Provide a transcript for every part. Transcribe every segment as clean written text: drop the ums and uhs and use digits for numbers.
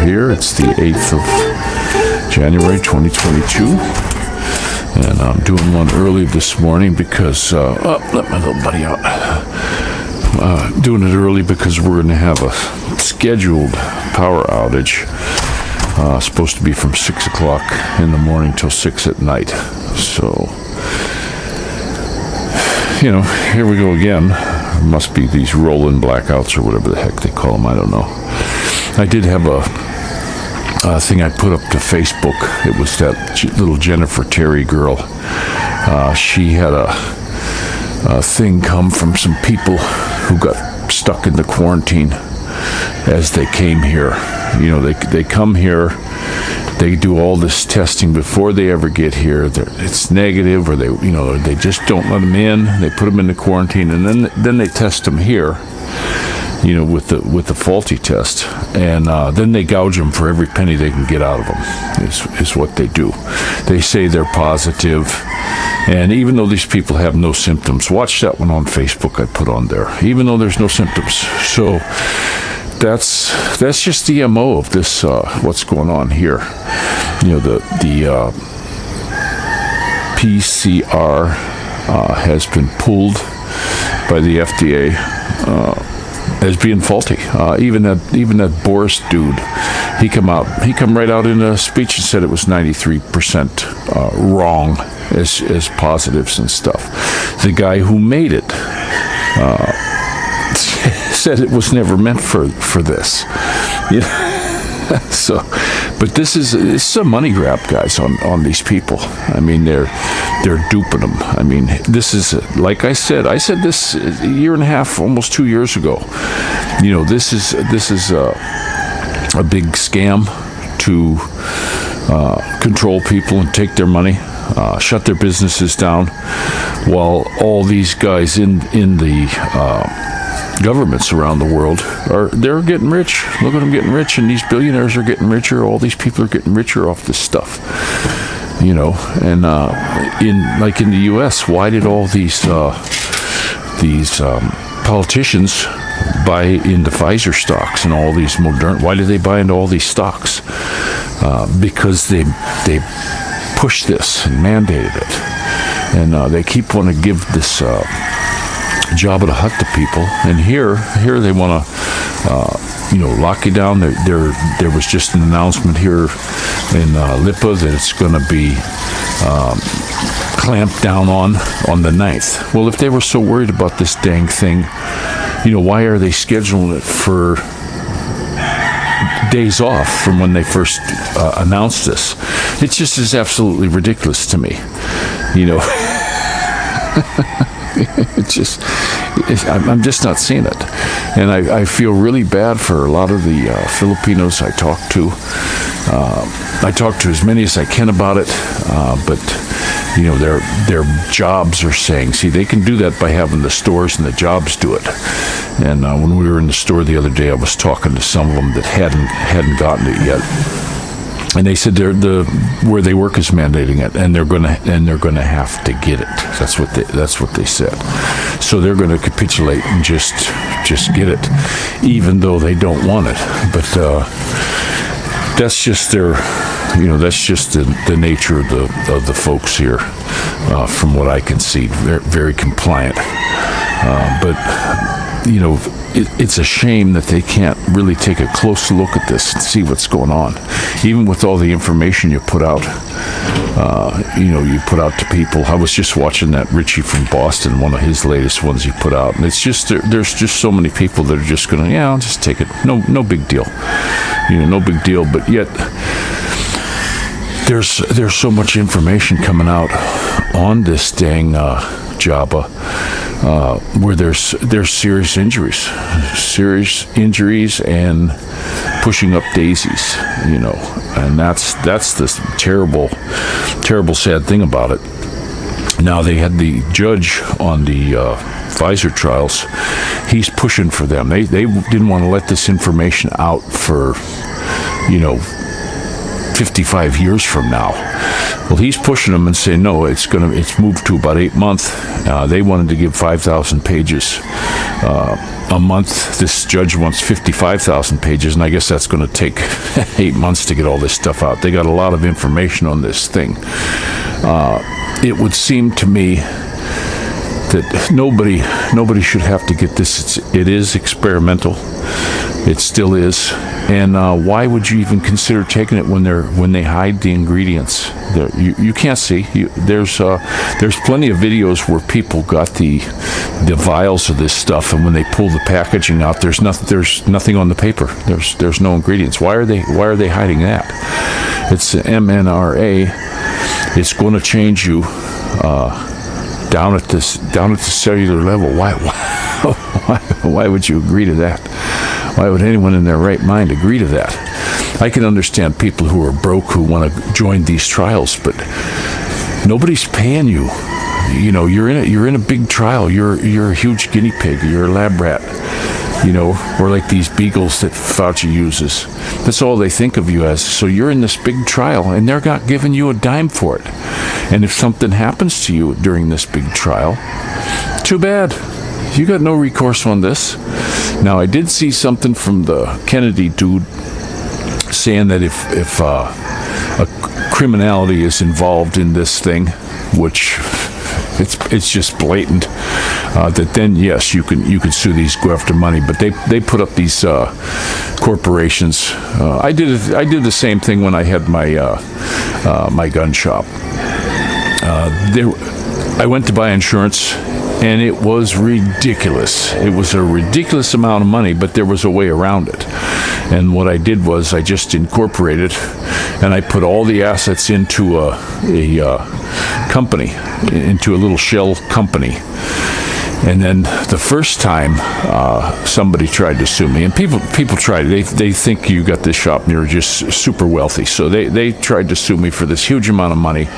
here. It's the 8th of January 2022. And I'm doing one early this morning because, let my little buddy out. Doing it early because we're going to have a scheduled power outage. Supposed to be from 6 o'clock in the morning till 6 at night. So, here we go again. Must be these rolling blackouts or whatever the heck they call them. I don't know. I did have a thing I put up to Facebook. It was that little Jennifer Terry girl. She had a thing come from some people who got stuck in the quarantine as they came here. They come here, they do all this testing before they ever get here. It's negative, or they just don't let them in. They put them into quarantine, and then they test them here, with the faulty test, and then they gouge them for every penny they can get out of them. Is what they do. They say they're positive, and even though these people have no symptoms, watch that one on Facebook I put on there. Even though there's no symptoms, so. That's just the MO of this, what's going on here. The PCR has been pulled by the FDA as being faulty. Even that Boris dude, he come right out in a speech and said it was 93% wrong as positives and stuff. The guy who made it said it was never meant for this. So, but this is a money grab, guys, on these people. I mean, they're duping them. I mean, this is, like I said this a year and a half, almost 2 years ago. This is a big scam to control people and take their money, shut their businesses down, while all these guys in the governments around the world they're getting rich. Look at them getting rich, and these billionaires are getting richer. All these people are getting richer off this stuff, and in the U.S., why did all these politicians buy into Pfizer stocks and all these why did they buy into all these stocks? Because they pushed this and mandated it, and they keep wanting to give this job at a hut to people, and here they want to lock you down. There was just an announcement here in Lipa that it's going to be clamped down on the 9th. Well, if they were so worried about this dang thing, why are they scheduling it for days off from when they first announced this? It just is absolutely ridiculous to me. I'm just not seeing it, and I feel really bad for a lot of the Filipinos I talk to. I talk to as many as I can about it, but their jobs are saying, see, they can do that by having the stores and the jobs do it. And when we were in the store the other day, I was talking to some of them that hadn't gotten it yet. And they said where they work is mandating it, and they're gonna have to get it. That's what they said. So they're going to capitulate and just get it, even though they don't want it. But that's just their, that's just the nature of the folks here, from what I can see. They're very compliant, but it's a shame that they can't really take a close look at this and see what's going on. Even with all the information you put out, you put out to people. I was just watching that Richie from Boston, one of his latest ones he put out, and it's just there's just so many people that are just going to, I'll just take it. No big deal. No big deal. But yet there's so much information coming out on this dang Java, where there's serious injuries and pushing up daisies, and that's the terrible sad thing about it. Now, they had the judge on the Pfizer trials. He's pushing for them. They didn't want to let this information out for 55 years from now. Well, he's pushing them and saying, no, it's moved to about 8 months. They wanted to give 5,000 pages a month. This judge wants 55,000 pages, and I guess that's going to take 8 months to get all this stuff out. They got a lot of information on this thing. It would seem to me that nobody should have to get this. It is experimental. It still is. And why would you even consider taking it when they hide the ingredients? You can't see. There's plenty of videos where people got the vials of this stuff, and when they pull the packaging out, there's nothing on the paper. There's no ingredients. Why are they hiding that? It's mRNA. It's going to change you down at the cellular level. Why would you agree to that? Why would anyone in their right mind agree to that? I can understand people who are broke who want to join these trials, but nobody's paying you. You know, you're in a big trial. You're a huge guinea pig. You're a lab rat. You know, or like these beagles that Fauci uses. That's all they think of you as. So you're in this big trial, and they're not giving you a dime for it. And if something happens to you during this big trial, too bad. You got no recourse on this. Now, I did see something from the Kennedy dude saying that if a criminality is involved in this thing, which it's just blatant, that then yes, you can sue these, go after money. But they put up these corporations. I did the same thing when I had my gun shop. I went to buy insurance, and it was ridiculous. It was a ridiculous amount of money, but there was a way around it. And what I did was I just incorporated, and I put all the assets into a company, into a little shell company. And then the first time somebody tried to sue me, and people tried. They think you got this shop and you're just super wealthy. So they tried to sue me for this huge amount of money,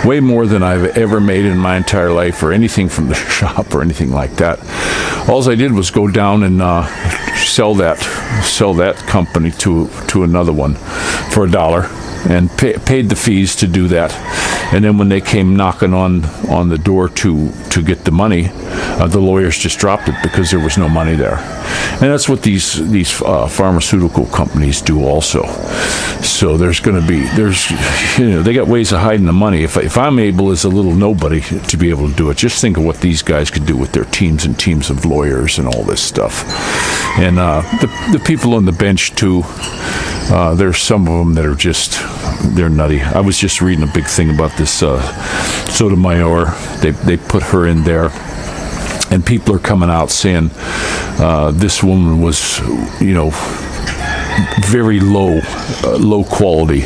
way more than I've ever made in my entire life, or anything from the shop or anything like that. All I did was go down and sell that company to another one for $1, and paid the fees to do that. And then when they came knocking on the door to get the money, the lawyers just dropped it because there was no money there. And that's what these pharmaceutical companies do also. So they got ways of hiding the money. If I'm able as a little nobody to be able to do it, just think of what these guys could do with their teams and teams of lawyers and all this stuff. And the people on the bench too, there's some of them that are they're nutty. I was just reading a big thing about this Sotomayor. They put her in there, and people are coming out saying this woman was, very low quality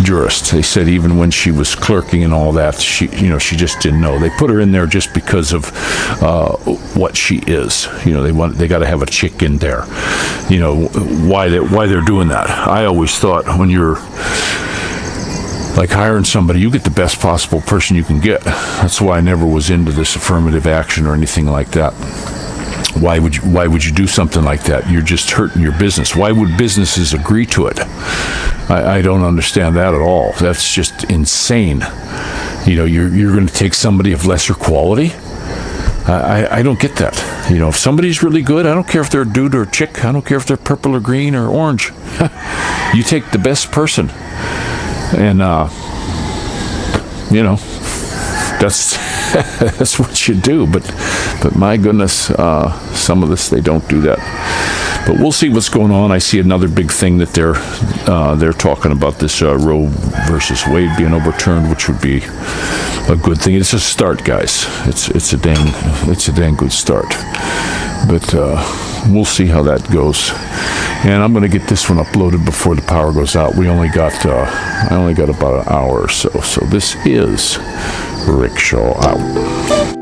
jurist. They said even when she was clerking and all that, she just didn't know. They put her in there just because of what she is. They got to have a chick in there. Why they're doing that. I always thought when you're like hiring somebody, you get the best possible person you can get. That's why I never was into this affirmative action or anything like that. Why would you do something like that? You're just hurting your business. Why would businesses agree to it? I don't understand that at all. That's just insane. You're going to take somebody of lesser quality? I don't get that. If somebody's really good, I don't care if they're a dude or a chick. I don't care if they're purple or green or orange. You take the best person. And, that's what you do. But my goodness, some of this, they don't do that. But we'll see what's going on. I see another big thing that they're talking about, this Roe versus Wade being overturned, which would be a good thing. It's a start, guys. It's a dang good start. But we'll see how that goes. And I'm going to get this one uploaded before the power goes out. I only got about an hour or so. So this is Rick Shaw out.